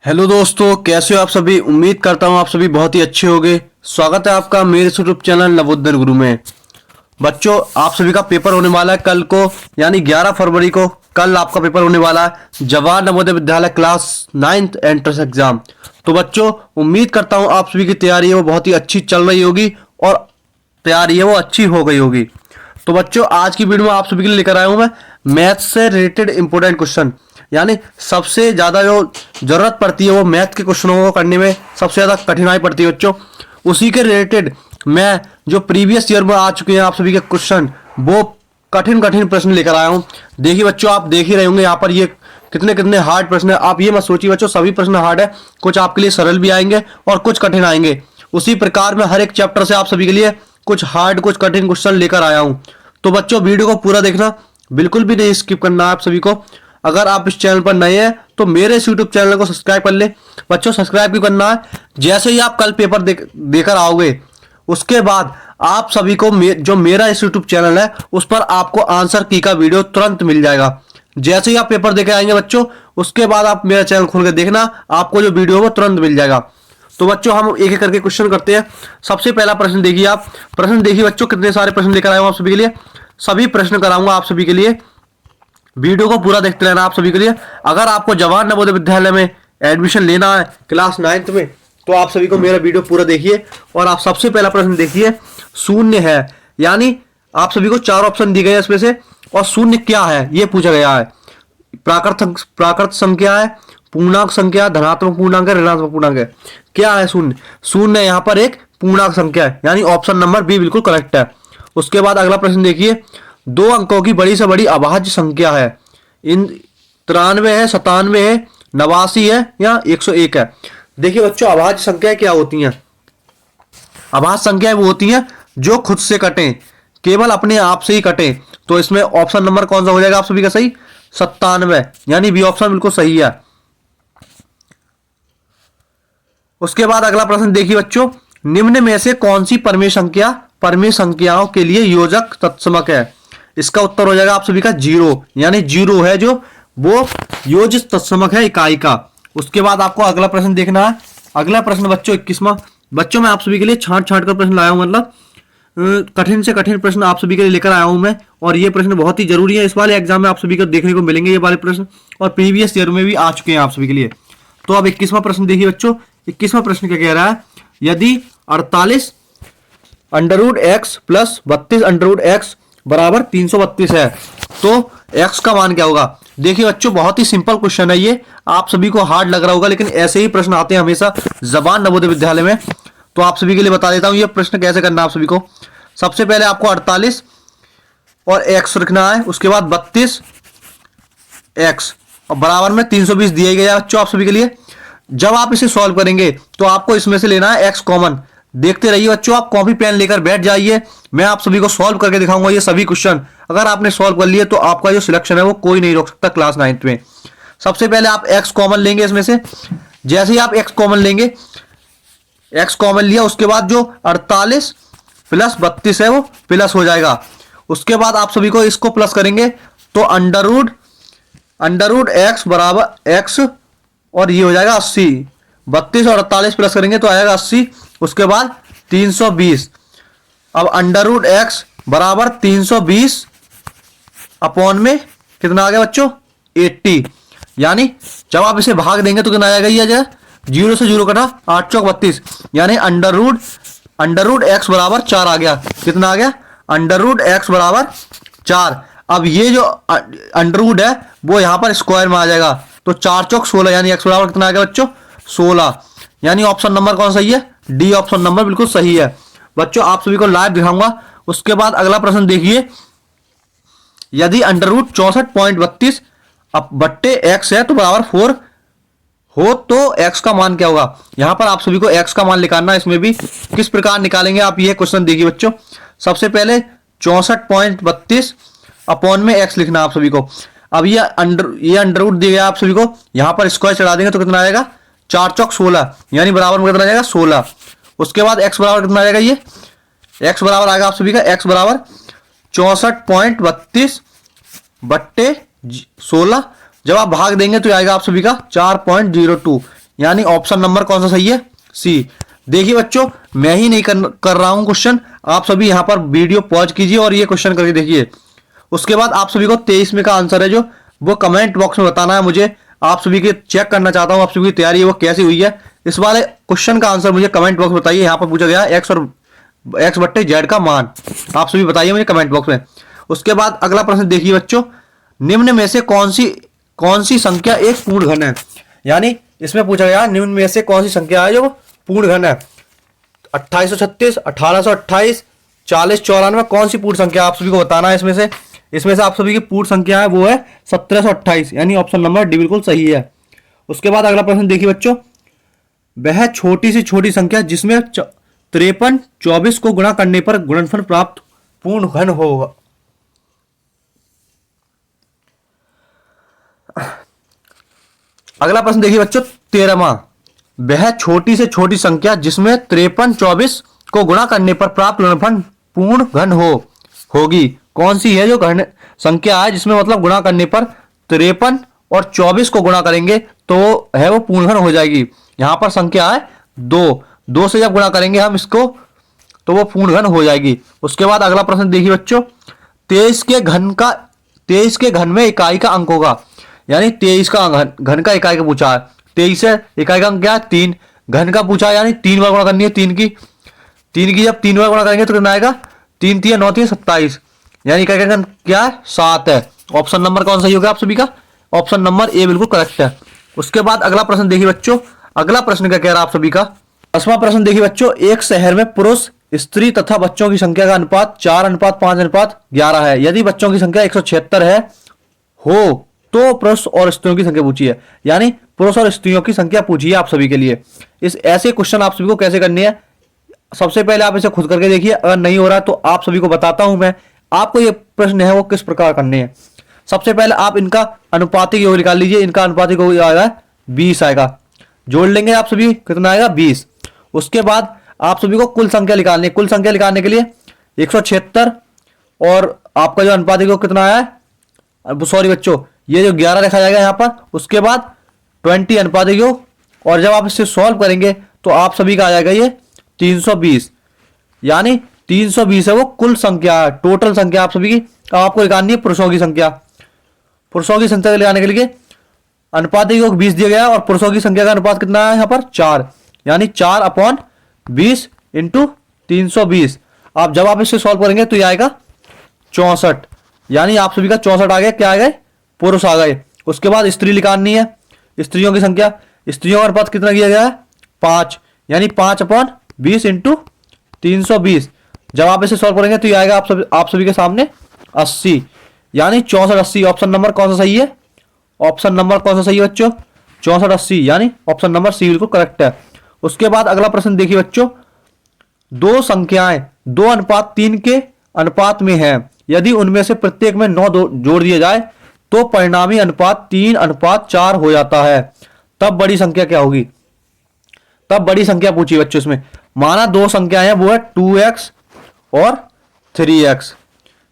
Hello दोस्तों, कैसे हो आप सभी। उम्मीद करता हूँ आप सभी बहुत ही अच्छे होंगे। स्वागत है आपका मेरे यूट्यूब चैनल नवोदय गुरु में। बच्चों, आप सभी का पेपर होने वाला है कल को, यानी 11 फरवरी को। कल आपका पेपर होने वाला है Jawahar Navodaya Vidyalaya class 9th entrance exam. तो बच्चों, उम्मीद करता हूँ आप सभी की तैयारी है वो बहुत ही अच्छी चल रही होगी और तैयारी है वो अच्छी हो गई होगी। तो बच्चों, आज की वीडियो में आप सभी के लिए लेकर आया हूँ मैं मैथ से रिलेटेड इंपॉर्टेंट क्वेश्चन, यानी सबसे ज़्यादा जो जरूरत पड़ती है वो मैथ के क्वेश्चनों को करने में सबसे ज़्यादा कठिनाई पड़ती है बच्चों। उसी के रिलेटेड मैं जो प्रीवियस ईयर में आ चुके हैं आप सभी के क्वेश्चन, वो कठिन कठिन प्रश्न लेकर आया हूँ। देखिए बच्चों, आप देख ही रहे होंगे यहाँ पर ये कितने कितने हार्ड प्रश्न है। आप ये मत सोचिए बच्चों सभी प्रश्न हार्ड है, कुछ आपके लिए सरल भी आएंगे और कुछ कठिन आएंगे। उसी प्रकार मैं हर एक चैप्टर से आप सभी के लिए कुछ हार्ड कुछ कठिन क्वेश्चन लेकर आया हूँ। तो बच्चों, वीडियो को पूरा देखना, बिल्कुल भी नहीं स्किप करना है आप सभी को। अगर आप इस चैनल पर नए हैं तो मेरे इस यूट्यूब चैनल को सब्सक्राइब कर ले। बच्चों, सब्सक्राइब भी करना है। जैसे ही आप कल पेपर देकर आओगे, उसके बाद आप सभी को जो मेरा इस यूट्यूब चैनल है उस पर आपको आंसर की का वीडियो तुरंत मिल जाएगा। जैसे ही आप पेपर देकर आएंगे बच्चों, उसके बाद आप मेरा चैनल खोल के देखना, आपको जो वीडियो है वो तुरंत मिल जाएगा। तो बच्चों, हम एक एक करके क्वेश्चन करते हैं। सबसे पहला प्रश्न देखिए, आप प्रश्न देखिए बच्चों, कितने सारे प्रश्न लेकर आए हूं आप सभी के लिए। सभी प्रश्न कराऊंगा आप सभी के लिए, वीडियो को पूरा देखते रहना आप सभी के लिए। अगर आपको जवाहर नवोदय विद्यालय में एडमिशन लेना है क्लास 9th में, तो आप सभी को मेरा वीडियो पूरा देखिए। और आप सबसे पहला प्रश्न देखिए, शून्य है, यानी आप सभी को 4 ऑप्शन दिए गए हैं इसमें से, और शून्य क्या है ये पूछा गया है। प्राकृत संख्या है, पूर्णांक संख्या, धनात्मक पूर्णांक है, ऋणात्मक पूर्णांक है। क्या है शून्य? शून्य यहाँ पर एक पूर्णांक संख्या है, यानी ऑप्शन नंबर बी बिल्कुल करेक्ट है। उसके बाद अगला प्रश्न देखिए, 2 अंकों की बड़ी से बड़ी अभाज्य संख्या है। इन 93 है, 97 है, 89 है या 101 है। देखिए बच्चों, अभाज्य संख्याएं क्या होती हैं? अभाज्य संख्याएं वो होती हैं जो खुद से कटें, केवल अपने आप से ही कटें। तो इसमें ऑप्शन नंबर कौन सा हो जाएगा आप सभी का सही? 97, यानी बी ऑप्शन बिल्कुल सही है। उसके बाद अगला प्रश्न देखिए बच्चों, निम्न में से कौन सी परमेय संख्याओं के लिए योजक तत्समक है? इसका उत्तर हो जाएगा आप सभी का 0, यानी 0 है जो वो योजित तत्समक है इकाई का। उसके बाद आपको अगला प्रश्न देखना है। अगला प्रश्न बच्चों 21वां। बच्चों, मैं आप सभी के लिए छांट कर प्रश्न लाया हूं, मतलब कठिन से कठिन प्रश्न आप सभी के लिए लेकर आया हूं मैं। और ये प्रश्न बहुत ही जरूरी है, इस वाले एग्जाम में आप सभी को देखने को मिलेंगे ये वाले प्रश्न, और प्रीवियस ईयर में भी आ चुके हैं आप सभी के लिए। तो अब 21वां प्रश्न देखिए बच्चों। 21वां प्रश्न क्या कह रहा है? यदि 48 under x plus 32 under x बराबर 332 है, तो x का मान क्या होगा? देखिए बच्चों, बहुत ही सिंपल क्वेश्चन है ये। आप सभी को हार्ड लग रहा होगा, लेकिन ऐसे ही प्रश्न आते हैं हमेशा जवाहर नवोदय विद्यालय में। तो आप सभी के लिए बता देता हूं ये प्रश्न कैसे करना है आप सभी को। सबसे पहले आपको 48 और x रखना है, उसके बाद 32 x और बराबर में 320 दिया गया बच्चों आप सभी के लिए। जब आप इसे सॉल्व करेंगे तो आपको इसमें से लेना है x कॉमन। देखते रहिए बच्चों, आप कॉपी पेन लेकर बैठ जाइए, मैं आप सभी को सॉल्व करके दिखाऊंगा ये सभी क्वेश्चन। अगर आपने सॉल्व कर लिए तो आपका जो सिलेक्शन है वो कोई नहीं रोक सकता क्लास 9th में। सबसे पहले आप x कॉमन लेंगे इसमें से। जैसे ही आप x कॉमन लेंगे, x कॉमन लिया, उसके बाद जो 48 प्लस 32 है वो प्लस हो जाएगा। उसके बाद आप सभी को इसको प्लस करेंगे तो अंडर एक्स बराबर एक्स, और ये हो जाएगा 80। 32 और 48 प्लस करेंगे तो आएगा 80। उसके बाद 320। अब अंडर एक्स बराबर 320 अपॉन में कितना आ गया बच्चों? 80। यानी जब आप इसे भाग देंगे तो कितना आएगा? ये आ जाएगा 0 से 0 कटा 8 चौक 32, यानी अंडर एक्स बराबर 4 आ गया। कितना आ गया? अंडर एक्स बराबर 4। अब ये जो अंडर है वो यहां पर स्क्वायर में आ जाएगा, तो 4 चौक 16, यानी एक्स बराबर कितना आ गया बच्चों? 16। यानी ऑप्शन नंबर कौन सही है? डी ऑप्शन नंबर बिल्कुल सही है। बच्चों, आप सभी को लाइव दिखाऊंगा। उसके बाद अगला प्रश्न देखिए, यदि अंडर रूट 64.32 अब बट्टे एक्स है तो बराबर 4 हो तो x का मान क्या होगा? यहां पर आप सभी को x का मान निकालना है। इसमें भी किस प्रकार निकालेंगे आप ये क्वेश्चन देखिए बच्चों। सबसे पहले 64.32 अपॉन में x लिखना आप सभी को। अब ये अंडर रूट दिया गया आप सभी को, यहां पर स्क्वायर चढ़ा देंगे तो कितना आएगा? 4 चौक 16, यानी बराबर में कितना आ जाएगा? 16। उसके बाद x बराबर कितना आएगा? ये x बराबर आएगा आप सभी का, x बराबर 64.32 बट्टे 16। जब आप भाग देंगे तो आएगा आप सभी का 4.02, यानी ऑप्शन नंबर कौन सा सही है? सी। देखिए बच्चों, मैं ही नहीं कर रहा हूं क्वेश्चन, आप सभी यहां पर वीडियो पॉज कीजिए और ये क्वेश्चन करके देखिए। उसके बाद आप सभी को 23 में का आंसर है जो वो कमेंट बॉक्स में बताना है मुझे। आप सभी के चेक करना चाहता हूं आप सभी की तैयारी वो कैसी हुई है। इस वाले क्वेश्चन का आंसर मुझे कमेंट बॉक्स में बताइए। यहाँ पर पूछा गया है एक्स और एक्स बट्टे जेड का मान, आप सभी बताइए मुझे कमेंट बॉक्स में। उसके बाद अगला प्रश्न देखिए बच्चों, निम्न में से कौन सी संख्या एक पूर्ण घन है? यानी इसमें पूछा गया निम्न में से कौन सी संख्या है जो पूर्ण घन है? 2836, 1828, 4094, कौन सी पूर्ण संख्या आप सभी को बताना है। इसमें से आप सभी की पूर्ण संख्या है वो है 1728, यानी ऑप्शन नंबर डी बिल्कुल सही है। उसके बाद अगला प्रश्न देखिए बच्चों, वह छोटी से छोटी संख्या जिसमें 53 24 को गुणा करने पर गुणनफल प्राप्त पूर्ण घन होगा। अगला प्रश्न देखिए बच्चों 13वां, वह छोटी से छोटी संख्या जिसमें 53 24 को गुणा करने पर प्राप्त गुणनफल पूर्ण घन होगी, कौन सी है जो घन संख्या है जिसमें मतलब गुणा करने पर 53 और 24 को गुणा करेंगे तो है वो पूर्ण घन हो जाएगी। यहां पर संख्या है 2 से जब गुणा करेंगे हम इसको तो वो पूर्ण घन हो जाएगी। उसके बाद अगला प्रश्न देखिए बच्चों, 23 के घन में इकाई का अंक होगा। यानी 23 का घन का इकाई का पूछा है। 23 है इकाई का अंक क्या है? 3। घन का पूछा है यानी 3 बार गुणा करनी है। 3 की जब 3 बार गुणा करेंगे तो कितना आएगा? 3 3 9 3 27, यानी इकाई का घन क्या है? 7 है। ऑप्शन नंबर कौन सही होगा आप सभी का? ऑप्शन नंबर ए बिल्कुल करेक्ट है। उसके बाद अगला प्रश्न देखिए बच्चों, अगला प्रश्न क्या कह रहा है आप सभी का? 10वां प्रश्न देखिए बच्चों, एक शहर में पुरुष स्त्री तथा बच्चों की संख्या का अनुपात 4:5:11 है। यदि बच्चों की संख्या 176 है हो तो पुरुष और स्त्रियों की संख्या पूछी है। यानी पुरुष और स्त्रियों की संख्या पूछी है आप सभी के लिए। इस ऐसे क्वेश्चन आप सभी को कैसे करनी है, सबसे पहले आप इसे खुद करके देखिए। अगर नहीं हो रहा तो आप सभी को बताता हूं मैं, आपको ये प्रश्न है वो किस प्रकार करने हैं। सबसे पहले आप इनका अनुपातिक योग निकाल लीजिए। इनका अनुपातिक योग आएगा 20 आएगा, जोड़ लेंगे आप सभी, कितना आएगा? 20। उसके बाद आप सभी को कुल संख्या निकालनी है। कुल संख्या निकालने के लिए 176 और आपका जो अनुपातिक योग कितना आया है, सॉरी बच्चों, ये जो 11 रखा जाएगा यहाँ पर। उसके बाद 20 अनुपातिक योग, और जब आप इसे सॉल्व करेंगे तो आप सभी का आ जाएगा ये 320। यानी 320 है वो कुल संख्या, टोटल संख्या आप सभी की। अब आपको निकालनी है पुरुषों की संख्या। पुरुषों की संख्या लगाने के लिए अनुपातिक योग 20 दिया गया है और पुरुषों की संख्या का अनुपात कितना है यहाँ पर? 4, यानी 4/20 इंटू 320। आप जब आप इसे सॉल्व करेंगे तो ये आएगा 64, यानी आप सभी का 64 आ गया। क्या आ गए? पुरुष आ गए। उसके बाद स्त्री निकालनी है, स्त्रियों की संख्या। स्त्रियों का अनुपात कितना किया गया है? 5, यानी 5/20 इंटू 320। जब आप इसे सॉल्व करेंगे तो ये आएगा आप सभी के सामने 80, यानी 64 80। ऑप्शन नंबर कौन सा सही है? ऑप्शन नंबर कौन सा सही है बच्चों? 64 80, यानी ऑप्शन नंबर सी बिल्कुल करेक्ट है। उसके बाद अगला प्रश्न देखिए बच्चों, दो संख्याएं 2:3 के अनुपात में है। यदि उनमें से प्रत्येक में 9 जोड़ दिया जाए तो परिणामी अनुपात 3:4 हो जाता है। तब बड़ी संख्या क्या होगी? तब बड़ी संख्या पूछी बच्चों इसमें। माना दो संख्याएं हैं, वो है 2x और 3x।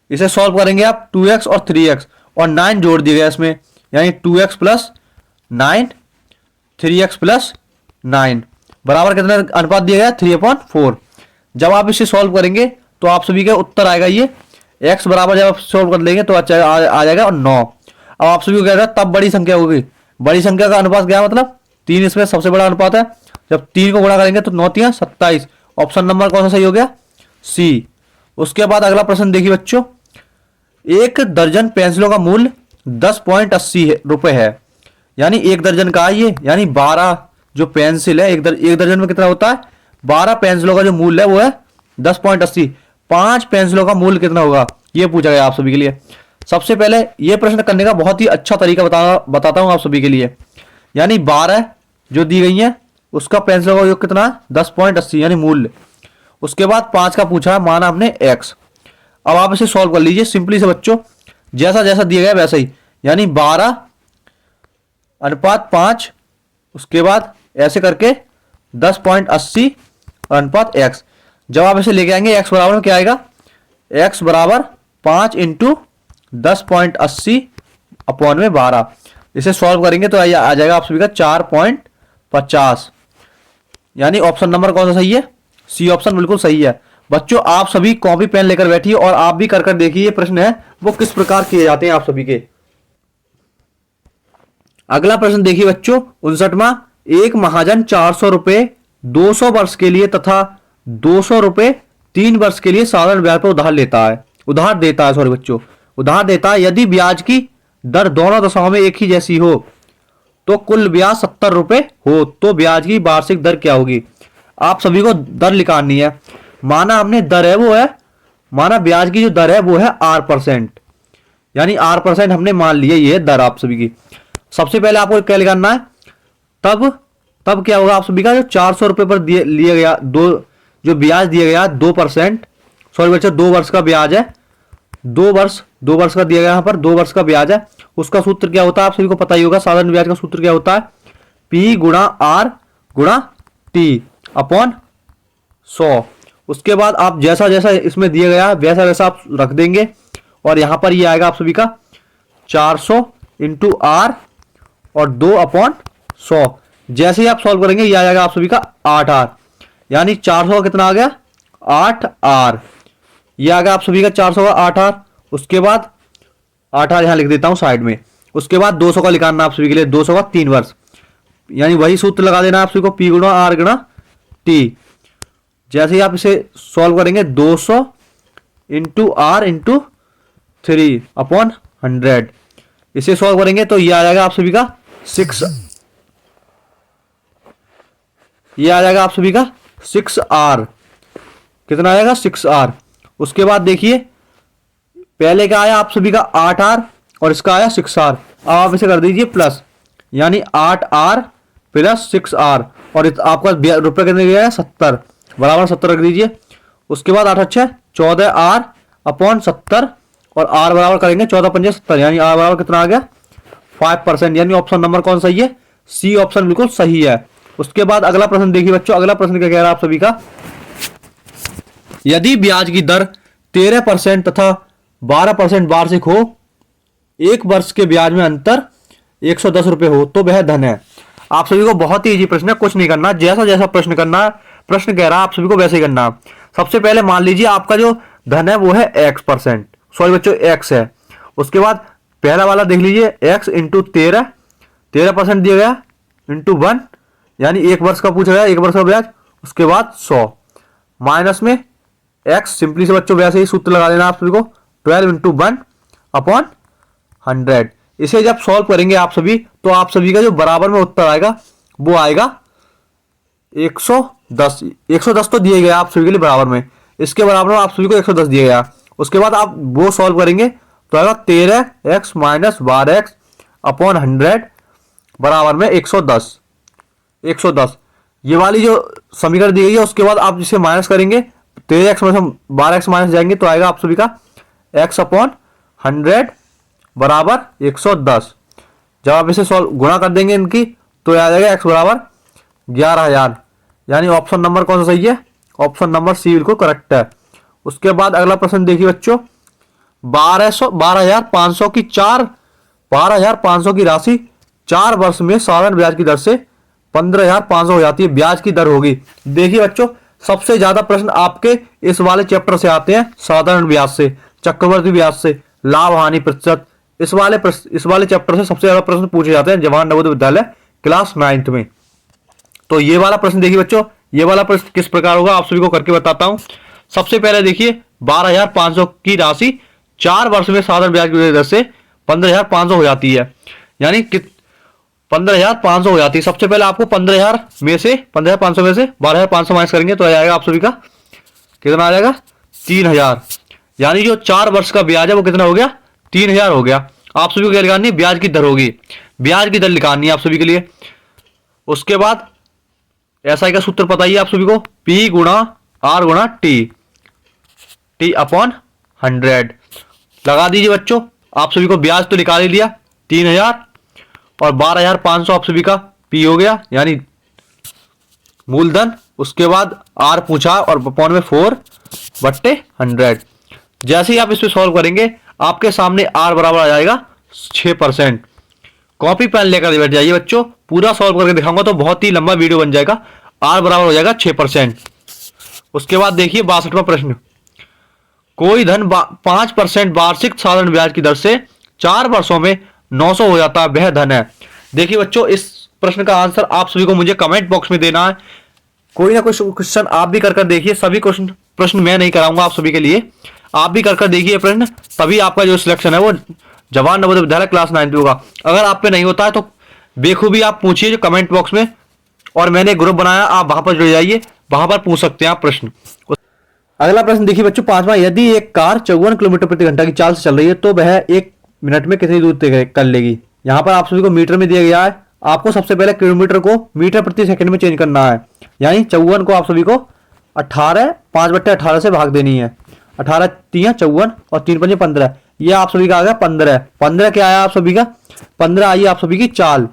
इसे सॉल्व करेंगे आप, 2x और 3x, और 9 जोड़ दिया गया इसमें, यानी 2x + 9 3x + 9 बराबर कितना अनुपात दिया गया? 3/4। जब आप इसे सॉल्व करेंगे तो आप सभी का उत्तर आएगा ये x बराबर, जब आप सॉल्व कर लेंगे तो आ जाएगा 9। अब आप सभी को क्या होगा? तब बड़ी संख्या होगी। बड़ी संख्या का अनुपात क्या मतलब? 3 इसमें सबसे बड़ा अनुपात है। जब 3 को गुणा करेंगे तो 9 3 27। ऑप्शन नंबर कौन सा सही हो गया? सी। उसके बाद अगला प्रश्न देखिए बच्चों, 1 दर्जन पेंसिलों का मूल्य 10.80 रुपए है। यानी 1 दर्जन का है ये, यानी 12 जो पेंसिल है, एक दर्जन में कितना होता है? 12 पेंसिलों का जो मूल्य है वो है 10.80। 5 पेंसिलों का मूल्य कितना होगा? ये पूछा गया आप सभी के लिए। सबसे पहले ये प्रश्न करने का बहुत ही अच्छा तरीका बताता हूं आप सभी के लिए। यानी 12 जो दी गई है उसका पेंसिलों का योग कितना? 10.80, यानी मूल्य। उसके बाद 5 का पूछा है, माना हमने x। अब आप इसे सॉल्व कर लीजिए सिंपली से बच्चों, जैसा जैसा दिया गया वैसा ही, यानी 12:5। उसके बाद ऐसे करके 10.80 अनुपात x। जब आप इसे लेके आएंगे x बराबर में क्या आएगा? x बराबर 5 इंटू 10.80 अपॉन में 12। इसे सॉल्व करेंगे तो आ जाएगा आप सभी का 4.5 50। यानी ऑप्शन नंबर कौन सा सही है? सी ऑप्शन बिल्कुल सही है। बच्चों आप सभी कॉपी पेन लेकर बैठिए और आप भी कर देखिए ये प्रश्न है वो किस प्रकार किए जाते हैं आप सभी के। अगला प्रश्न देखिए बच्चों 59वां। एक महाजन 400 रुपए 200 वर्ष के लिए तथा 200 रुपए 3 वर्ष के लिए साधारण ब्याज पर उधार देता है सॉरी बच्चों, उधार देता है। यदि ब्याज की दर दोनों दशाओं में एक ही जैसी हो तो कुल ब्याज 70 रुपए हो तो ब्याज की वार्षिक दर क्या होगी? आप सभी को दर निकालनी है। माना हमने दर है वो है, माना ब्याज की जो दर है वो है R%, यानी R% हमने मान लिया ये दर आप सभी की। सबसे पहले आपको क्या निकालना है? तब क्या होगा आप सभी का जो 400 रुपए पर लिया गया जो ब्याज दिया गया 2%, सॉरी बच्चों 2 वर्ष का ब्याज है, 2 वर्ष का दिया गया यहाँ पर 2 वर्ष का ब्याज है। उसका सूत्र क्या होता है आप सभी को पता ही होगा। साधारण ब्याज का सूत्र क्या होता है? P गुणा R गुणा T अपॉन 100। उसके बाद आप जैसा जैसा इसमें दिया गया वैसा वैसा आप रख देंगे और यहां पर ये आएगा आप सभी का 400 इंटू R और 2/100। जैसे ही आप सॉल्व करेंगे ये आ जाएगा आप सभी का 8R, यानी 400 का कितना आ गया? 8R। ये आ गया आप सभी का 400 का 8R। उसके बाद 8R यहां लिख देता हूं साइड में। उसके बाद 200 का निकालना आप सभी के लिए, 200 का 3 वर्ष, यानी वही सूत्र लगा देना आप सभी को P गुणा R गुणा T। जैसे ही आप इसे सॉल्व करेंगे 200 इंटू R इंटू 3/100, इसे सॉल्व करेंगे तो ये आ जाएगा आप सभी का 6R। कितना आएगा? 6R। उसके बाद देखिए पहले का आया आप सभी का 8R और इसका आया 6R। अब आप इसे कर दीजिए प्लस, यानी 8R प्लस 6R और आपका रुपए कितने गया है? 70 बराबर 70 रख दीजिए। उसके बाद 8 अच्छा 14R अपॉन 70 और R बराबर करेंगे 14 पंजे 70, यानी R बराबर कितना आ गया? 5%, यानी ऑप्शन नंबर कौन सही है? सी ऑप्शन बिल्कुल सही है। उसके बाद अगला प्रश्न देखिए बच्चों। अगला प्रश्न क्या कह रहा है आप सभी का? यदि ब्याज की दर 13% तथा 12% वार्षिक हो, एक वर्ष के ब्याज में अंतर 110 रुपए हो तो वह धन है। आप सभी को बहुत ही इजी प्रश्न है, कुछ नहीं करना, जैसा जैसा प्रश्न करना है, प्रश्न कह रहा है आप सभी को वैसे ही करना। सबसे पहले मान लीजिए आपका जो धन है वो है X%, सॉरी बच्चों X है। उसके बाद पहला वाला देख लीजिए X इंटू 13% दिया गया इंटू 1, यानी एक वर्ष का पूछा गया, एक वर्ष का ब्याज। उसके बाद 100 माइनस में X, सिंपली से बच्चों वैसे ही सूत्र लगा देना आप सभी को 12 इंटू 1/100। इसे जब सॉल्व करेंगे आप सभी तो आप सभी का जो बराबर में उत्तर आएगा वो आएगा 110। 110 तो दिए गया आप सभी के लिए बराबर में, इसके बराबर में आप सभी को 110 दिया गया। उसके बाद आप वो सॉल्व करेंगे तो आएगा 13x माइनस 12x अपॉन 100 बराबर में 110। ये वाली जो समीकरण दी गई है उसके बाद आप जिसे माइनस करेंगे 13x में से 12x माइनस जाएंगे तो आएगा आप सभी का x अपॉन 100 बराबर 110। जब आप इसे सॉल्व गुणा कर देंगे इनकी तो आ जाएगा x बराबर 11,000, यानी ऑप्शन नंबर कौन सा सही है? ऑप्शन नंबर सी बिल्कुल करेक्ट है। उसके बाद अगला प्रश्न देखिए बच्चों 12,500 की राशि 4 वर्ष में साधारण ब्याज की दर से 15,500 हो जाती है, ब्याज की दर होगी। देखिए बच्चों सबसे ज्यादा प्रश्न आपके इस वाले चैप्टर से आते हैं, साधारण ब्याज से, चक्रवृद्धि ब्याज से, लाभ हानि प्रतिशत, इस वाले चैप्टर से सबसे ज्यादा प्रश्न पूछे जाते हैं जवाहर नवोदय विद्यालय क्लास 9th में। तो ये वाला प्रश्न देखिए बच्चों, ये वाला प्रश्न किस प्रकार होगा आप सभी को करके बताता हूं। सबसे पहले देखिए 12,500 की राशि 4 वर्ष में साधारण ब्याज की दर से 15,500 हो जाती है, यानी 15,500 हो जाती है। सबसे पहले आपको 15,500 में से 12,500 माइनस करेंगे तो आ जाएगा आप सभी का कितना आ जाएगा? 3,000, यानी जो 4 वर्ष का ब्याज है वो कितना हो गया? 3,000 हो गया। आप सभी को क्या निकालनी है? ब्याज की दर होगी, ब्याज की दर निकालनी है आप सभी के लिए। उसके बाद एसआई का सूत्र पता ही आप सभी को, P गुणा R गुणा T अपॉन 100 लगा दीजिए बच्चों। आप सभी को ब्याज तो निकाल ही लिया 3,000 और 12,500 आप सभी का P हो गया, यानी मूलधन। उसके बाद R पूछा और अपॉन में 4/100। जैसे ही आप इसमें सॉल्व करेंगे आपके सामने R बराबर आ जाएगा 6%। कॉपी पेन लेकर बैठ जाइए बच्चों, पूरा सॉल्व करके दिखाऊंगा तो बहुत ही लंबा वीडियो बन जाएगा। आर बराबर हो जाएगा 6%। उसके बाद देखिए 62वां प्रश्न, कोई धन 5% वार्षिक साधारण ब्याज की दर से 4 वर्षों में 900 हो जाता है, वह धन है। देखिए बच्चों, इस प्रश्न का आंसर आप सभी को मुझे कमेंट बॉक्स में देना है। कोई ना कोई क्वेश्चन आप भी कर देखिए, सभी प्रश्न मैं नहीं कराऊंगा आप सभी के लिए, आप भी कर देखिए प्रश्न, तभी आपका जो सिलेक्शन है वो जवाहर नवोदय विद्यालय क्लास 9 पे होगा। अगर आप पे नहीं होता है तो बेखूबी आप पूछिए जो कमेंट बॉक्स में, और मैंने ग्रुप बनाया, आप वहां पर जुड़ जाइए, वहां पर पूछ सकते हैं आप प्रश्न। अगला प्रश्न देखिए बच्चों 5वां, यदि एक कार 54 किलोमीटर प्रति घंटा की चाल से चल रही है तो वह 1 मिनट में कितनी दूर तय कर लेगी। यहाँ पर आप सभी को मीटर में दिया गया है, आपको सबसे पहले किलोमीटर को मीटर प्रति सेकंड में चेंज करना है। यानी 54 को आप सभी को 5/18 से भाग देनी है। 18 3 54 और 3 5 15, ये आप सभी का आ गया 15। 15 क्या आया आप सभी का, 15 आई आप सभी की चाल। अब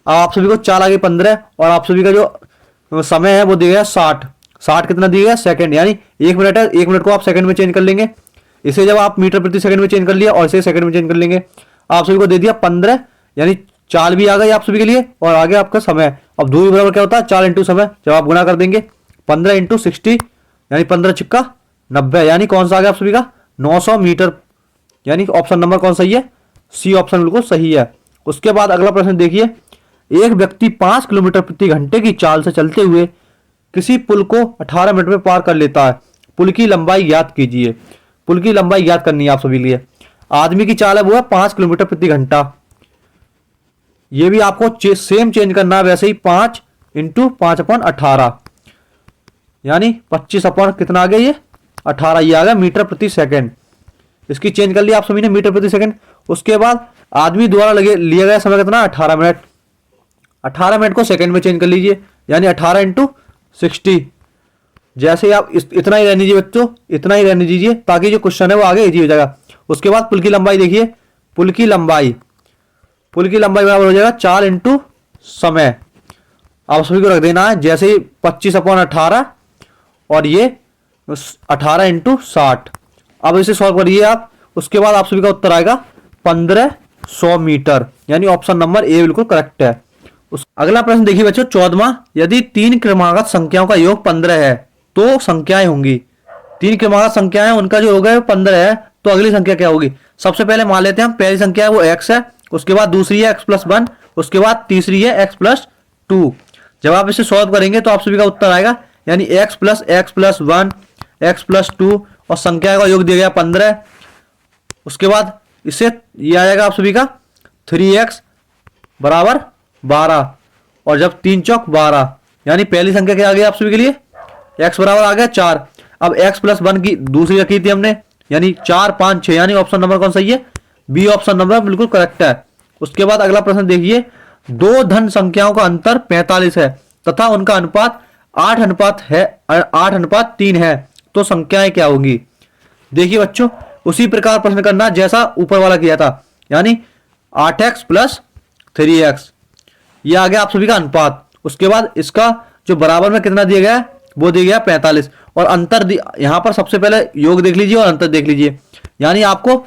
आप सभी को चाल आ गई 15, और आप सभी का जो समय है वो दिया गया 60। 60 कितना दिया गया, सेकंड, यानी 1 मिनट है, 1 मिनट को आप सेकंड में चेंज कर लेंगे। इसे जब आप मीटर प्रति सेकंड में चेंज कर लिया और इसे सेकंड में चेंज कर लेंगे, आप सभी को दे दिया 15, यानी चाल भी आ गई आप सभी के लिए, और आगे आपका समय। अब दूरी बराबर क्या होता है, चाल इंटू समय, जब आप गुना कर देंगे 15 इंटू 60, यानी 15 छिक्का 90, यानी कौन सा आ गया आप सभी का 900 मीटर, यानी ऑप्शन नंबर कौन सही है, सी ऑप्शन बिल्कुल सही है। उसके बाद अगला प्रश्न देखिए, एक व्यक्ति 5 किलोमीटर प्रति घंटे की चाल से चलते हुए किसी पुल को 18 मिनट में पार कर लेता है, पुल की लंबाई ज्ञात कीजिए। पुल की लंबाई ज्ञात करनी है आप सभी लिए। आदमी की चाल है वो है 5 किलोमीटर प्रति घंटा, ये भी आपको सेम चेंज करना है वैसे ही, 5 इंटू 5/18, यानी 25 कितना आ गया, ये 18, ये आ गया मीटर प्रति सेकंड। इसकी चेंज कर लिया आप सभी ने मीटर प्रति सेकंड। उसके बाद आदमी द्वारा लिया गया समय कितना, 18 मिनट। 18 मिनट को सेकंड में चेंज कर लीजिए, यानी 18 इंटू 60। जैसे आप इतना ही रहने दीजिए बच्चों, इतना ही रहने दीजिए, ताकि जो क्वेश्चन है वो आगे इजी हो जाएगा। उसके बाद पुल की लंबाई देखिए, पुल की लंबाई बराबर हो जाएगा 4 इंटू समय। आप सभी को रख देना है जैसे ही 25/18, और ये 18 इंटू 60। अब इसे सॉल्व करिए आप। उसके बाद आप सभी का उत्तर आएगा 1500 मीटर, यानी ऑप्शन नंबर ए बिल्कुल करेक्ट है। अगला प्रश्न देखिए बच्चों 14वां, यदि 3 क्रमागत संख्याओं का योग 15 है तो संख्याएं होंगी। 3 क्रमागत संख्याएं, उनका जो योग है 15 है, तो अगली संख्या क्या होगी। सबसे पहले मान लेते हैं हम, पहली संख्या है वो x है, उसके बाद दूसरी है x+1, उसके बाद तीसरी है x+2। जब आप इसे सॉल्व करेंगे तो आप सभी का उत्तर आएगा, यानी x+1 x+2 और संख्या का योग दिया गया 15। उसके बाद इससे ये आएगा आप सभी का 3x बराबर 12, और जब 3 चौक 12, यानी पहली संख्या क्या आ गई आप सभी के लिए, x बराबर आ गया 4। अब x+1 की दूसरी रखी थी हमने, यानी 4 5 6, यानी ऑप्शन नंबर कौन सही है, बी ऑप्शन नंबर बिल्कुल करेक्ट है। उसके बाद अगला प्रश्न देखिए, 2 धन संख्याओं का अंतर 45 है तथा उनका अनुपात 8:3 है, तो संख्याएं क्या होंगी। देखिए बच्चों, उसी प्रकार प्रश्न करना जैसा ऊपर वाला किया था, यानी 8x + 3x, ये आ गया आप सभी का अनुपात। उसके बाद इसका जो बराबर में कितना दिया गया है वो दिया गया 45, और अंतर यहां पर सबसे पहले योग देख लीजिए और अंतर देख लीजिए, यानी आपको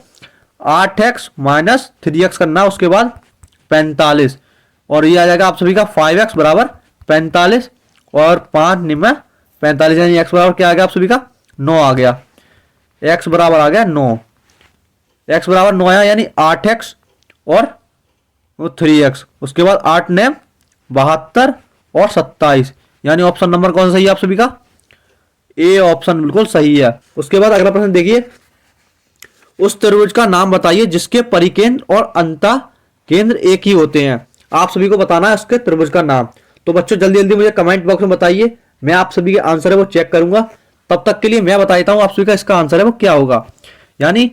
8x - 3x करना, उसके बाद 45, और ये आ जाएगा आप सभी का 5x बराबर 45, और 5 निम्न 45, यानी x बराबर क्या आ गया आप सभी का 9 आ गया। x बराबर आ गया 9, x बराबर 9 आया, यानी 8x और 3x। उसके बाद 8 ने 72 और 27, यानी ऑप्शन नंबर कौन सा सही है आप सभी का, ए ऑप्शन बिल्कुल सही है। उसके बाद अगला प्रश्न देखिए, उस त्रिभुज का नाम बताइए जिसके परिकेंद्र और अंतः केंद्र एक ही होते हैं। आप सभी को बताना है उसके त्रिभुज का नाम। तो बच्चों जल्दी जल्दी मुझे कमेंट बॉक्स में बताइए, मैं आप सभी के आंसर है वो चेक करूंगा। तब तक के लिए मैं बताता हूं आप सभी का इसका आंसर है वो क्या होगा, यानी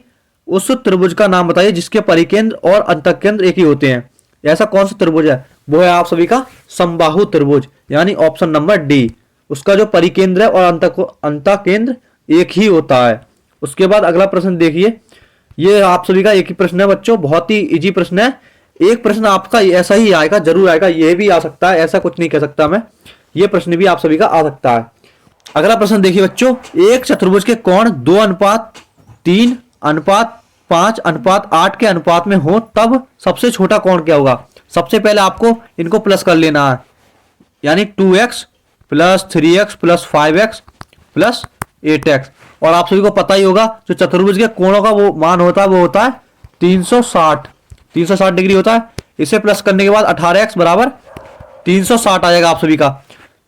उस त्रिभुज का नाम बताइए जिसके परिकेंद्र और अंतः केंद्र एक ही होते हैं। ऐसा कौन सा त्रिभुज है, वो है आप सभी का समबाहु त्रिभुज, यानी ऑप्शन नंबर डी। उसका जो परिकेंद्र है और अंतः केंद्र एक ही होता है। उसके बाद अगला प्रश्न देखिए, ये आप सभी का एक ही प्रश्न है बच्चों, बहुत ही इजी प्रश्न है। एक प्रश्न आपका ऐसा ही आएगा, जरूर आएगा, ये भी आ सकता है, ऐसा कुछ नहीं कह सकता मैं, ये प्रश्न भी आप सभी का आ सकता है। अगला प्रश्न देखिए बच्चों, एक चतुर्भुज के कोण 2:3:5:8 के अनुपात में हो तब सबसे छोटा कोण क्या होगा। सबसे पहले आपको इनको प्लस कर लेना है, यानी 2x plus 3x plus 5x plus 8x। और आप सभी को पता ही होगा जो चतुर्भुज के कोणों का वो मान होता है वो होता है 360 डिग्री होता है। इसे प्लस करने के बाद 18x बराबर 360 आ जाएगा आप सभी का।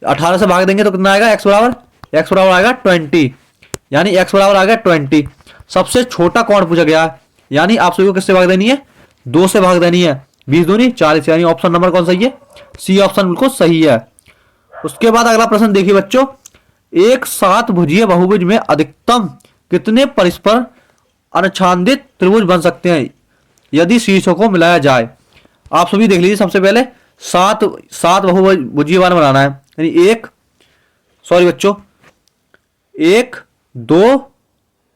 18 से भाग देंगे तो कितना आएगा, x बराबर आएगा 20, यानी x बराबर आ गया 20। सबसे छोटा कोण पूछा गया है, यानी आप सभी को किससे भाग देनी है, 2 से भाग देनी है। 20 दूनी 40, यानी ऑप्शन नंबर कौन सही है, सी ऑप्शन बिल्कुल सही है। उसके बाद अगला प्रश्न देखिए बच्चों, एक सात भुजीय बहुभुज में अधिकतम कितने परस्पर अनुच्छादित त्रिभुज बन सकते हैं यदि शीर्षों को मिलाया जाए। आप सभी देख लीजिए, सबसे पहले सात बहुभुजीय वाला बनाना है, यानी बच्चों 1 2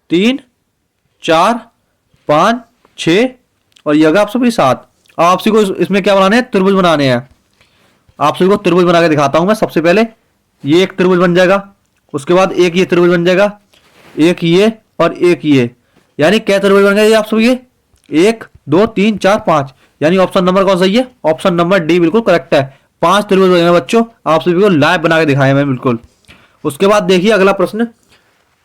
3 4 5 6 और यह आप सभी 7। आप सभी को इसमें क्या बनाने हैं, त्रिभुज बनाने हैं। आप सभी को त्रिभुज बना के दिखाता हूं मैं। सबसे पहले ये एक त्रिभुज बन जाएगा, उसके बाद एक ये त्रिभुज बन जाएगा, एक ये और एक ये, यानी क्या त्रिभुज बन गए आप सभी ये 1 2 3 4 5, यानी ऑप्शन नंबर कौन सही है, ऑप्शन नंबर डी बिल्कुल करेक्ट है। 5 त्रिभुज बने बच्चों, आप सभी को लाइव बना के दिखाया मैं बिल्कुल। उसके बाद देखिए अगला प्रश्न,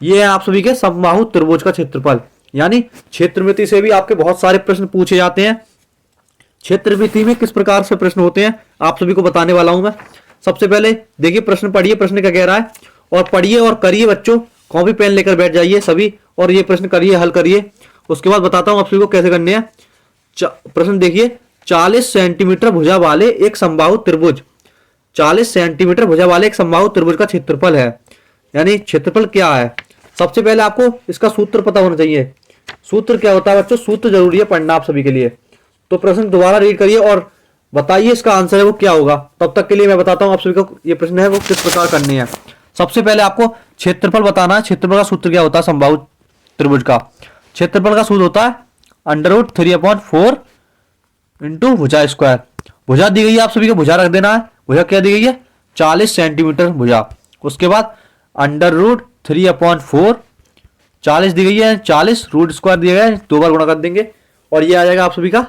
ये है आप सभी के समबाहु त्रिभुज का क्षेत्रफल, यानी क्षेत्रमिति से भी आपके बहुत सारे प्रश्न पूछे जाते हैं। क्षेत्रमिति में किस प्रकार से प्रश्न होते हैं आप सभी को बताने वाला हूं मैं। सबसे पहले देखिए प्रश्न पढ़िए, प्रश्न क्या कह रहा है, और पढ़िए और करिए बच्चों, कॉपी पेन लेकर बैठ जाइए सभी और ये प्रश्न करिए, हल करिए। उसके बाद बताता हूं आप सभी को कैसे करने हैं। प्रश्न देखिए, 40 सेंटीमीटर भुजा वाले एक समबाहु त्रिभुज, 40 सेंटीमीटर भुजा वाले एक समबाहु त्रिभुज का क्षेत्रफल है, यानी क्षेत्रफल क्या है। सबसे पहले आपको इसका सूत्र पता होना चाहिए। सूत्र क्या होता है बच्चों, सूत्र जरूरी है पढ़ना आप सभी के लिए। तो प्रश्न दोबारा रीड करिए और बताइए इसका आंसर है वो क्या होगा। तब तक के लिए मैं बताता हूं आप सभी को ये प्रश्न है वो किस प्रकार करने हैं। सबसे पहले आपको क्षेत्रफल बताना है। क्षेत्रफल का सूत्र क्या होता है समबाहु त्रिभुज का, क्षेत्रफल का सूत्र होता है √3/4 इंटू भुजा स्क्वायर। भुजा दी गई है आप सभी को, भुजा रख देना है। भुजा क्या दी गई है, 40 सेंटीमीटर भुजा। उसके बाद √3/4 40 दी गई है, 40 रूट स्क्वायर दिया गया है, 2 बार गुणा कर देंगे और ये आ जाएगा आप सभी का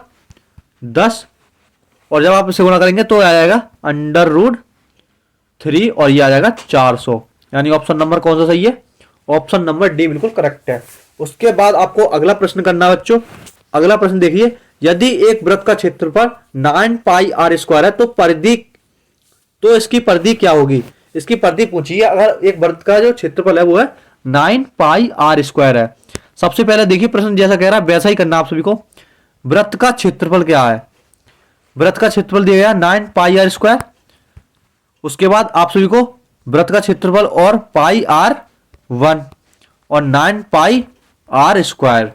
10। और जब आप इसे गुणा करेंगे तो आ जाएगा √3 और ये आ जाएगा 400, यानी ऑप्शन नंबर कौन सा सही है, ऑप्शन नंबर डी बिल्कुल करेक्ट है। उसके बाद आपको अगला प्रश्न करना है बच्चों। अगला प्रश्न देखिए, यदि एक वृत्त का क्षेत्रफल 9πr² है तो इसकी परिधि क्या होगी। इसकी परिधि पूछिए। अगर एक वृत्त का जो क्षेत्रफल है वो है 9πr² है। सबसे पहले देखिए प्रश्न जैसा कह रहा है वैसा ही करना आप सभी को। वृत्त का क्षेत्रफल क्या है, वृत्त का क्षेत्रफल दिया गया 9πr²। उसके बाद आप सभी को वृत्त का क्षेत्रफल और πr1 और 9πr²,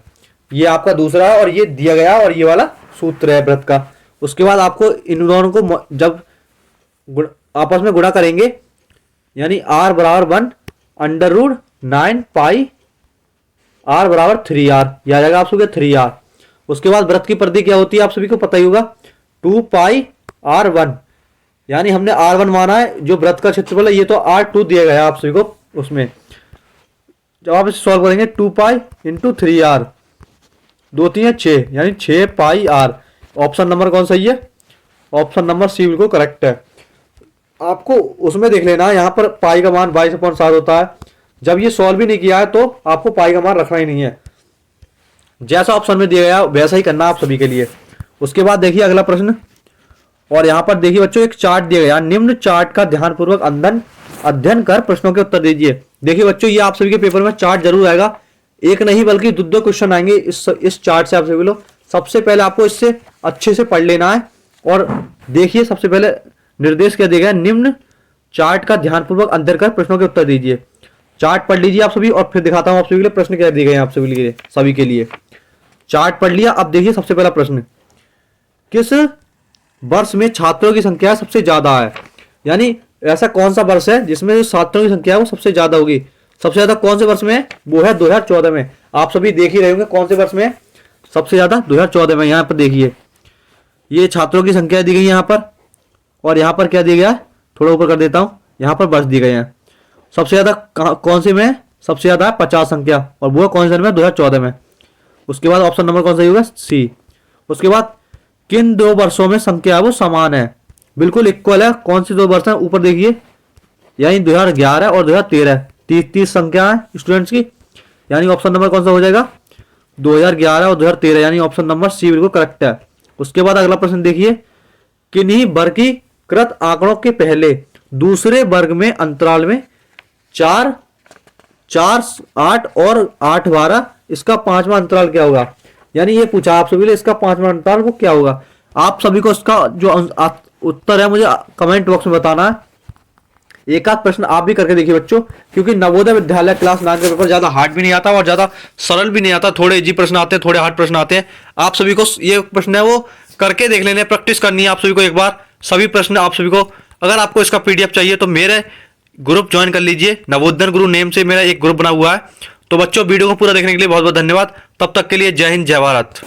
ये आपका दूसरा है और ये दिया गया और ये वाला सूत्र है वृत्त का। उसके बाद आपको इन दोनों को जब आपस में गुणा करेंगे, यानी r बराबर 1 √9πr बराबर 3r, यह आ जाएगा आप सभी 3r। उसके बाद वृत्त की परिधि क्या होती है आप सभी को पता ही होगा 2πr1, यानी हमने r1 माना है, जो वृत्त का क्षेत्रफल है ये तो r2 दिया गया आप सभी को। उसमें जब आप इसे सॉल्व करेंगे 2π × 3r, 2 3 6, यानी 6πr। ऑप्शन नंबर कौन सही है, ऑप्शन नंबर सी बिल्कुल करेक्ट है। आपको उसमें देख लेना है, यहाँ पर पाई का मान 22/7 होता है। जब ये सॉल्व भी नहीं किया है तो आपको पाई का मान रखना ही नहीं है, जैसा ऑप्शन में दिया गया वैसा ही करना आप सभी के लिए। उसके बाद देखिए अगला प्रश्न, और यहाँ पर देखिए बच्चों एक चार्ट दिया गया, निम्न चार्ट का ध्यानपूर्वक अध्ययन कर प्रश्नों के उत्तर दीजिए। देखिए बच्चों ये आप सभी के पेपर में चार्ट जरूर आएगा, एक नहीं बल्कि 2 क्वेश्चन आएंगे इस चार्ट से आप सभी लोग। सबसे पहले आपको इससे अच्छे से पढ़ लेना है। और देखिए सबसे पहले निर्देश क्या दिया गया, निम्न चार्ट का ध्यानपूर्वक अध्ययन कर प्रश्नों के उत्तर दीजिए। चार्ट पढ़ लीजिए आप सभी और फिर दिखाता हूं आप सभी के लिए प्रश्न क्या दिए गए हैं आप सभी के लिए। चार्ट पढ़ लिया। अब देखिए सबसे पहला प्रश्न, किस वर्ष में छात्रों की संख्या सबसे ज्यादा है, यानी ऐसा कौन सा वर्ष है जिसमें छात्रों की संख्या वो सबसे ज्यादा होगी। सबसे ज्यादा कौन से वर्ष में है, वो है 2014 में। आप सभी देख ही रहे होंगे कौन से वर्ष में सबसे ज्यादा, 2014 में। यहाँ पर देखिए ये छात्रों की संख्या दी गई है यहाँ पर, और यहाँ पर क्या दिया गया है, थोड़ा ऊपर कर देता हूँ, यहाँ पर वर्ष दिए गए हैं। सबसे ज्यादा कौन से में, सबसे ज्यादा है 50 संख्या, और वो कौन से में, 2014 में। उसके बाद ऑप्शन नंबर कौन सा होगा, सी। उसके बाद किन दो वर्षों में संख्या वो समान है? बिल्कुल इक्वल है। कौन सी दो वर्ष है? ऊपर देखिए, यानी 2011 और 2013, 30 संख्या है स्टूडेंट्स की, यानी ऑप्शन नंबर कौन सा हो जाएगा? 2011 और 2013, यानी ऑप्शन नंबर सी बिल्कुल करेक्ट है। उसके बाद अगला प्रश्न देखिए, किन्हीं वर्गीकृत आंकड़ों के पहले दूसरे वर्ग में अंतराल में 4, 4, 8 और 8, 12, इसका पांचवा अंतराल क्या होगा? यानी ये पूछा आप सभी ने, इसका पांचवा अंतराल वो क्या होगा? आप सभी को इसका जो उत्तर है मुझे कमेंट बॉक्स में बताना है। एक आध प्रश्न आप भी करके देखिए बच्चों, क्योंकि नवोदय विद्यालय क्लास 9 का पेपर ज्यादा हार्ड भी नहीं आता और ज्यादा सरल भी नहीं आता, थोड़े इजी प्रश्न आते हैं, थोड़े हार्ड प्रश्न आते हैं। आप सभी को ये प्रश्न है वो करके देख लेने, प्रैक्टिस करनी है आप सभी को एक बार सभी प्रश्न आप सभी को। अगर आपको इसका पीडीएफ चाहिए तो मेरे ग्रुप ज्वाइन कर लीजिए, नवोदय गुरु नेम से मेरा एक ग्रुप बना हुआ है। तो बच्चों वीडियो को पूरा देखने के लिए बहुत बहुत धन्यवाद। तब तक के लिए जय हिंद, जय भारत।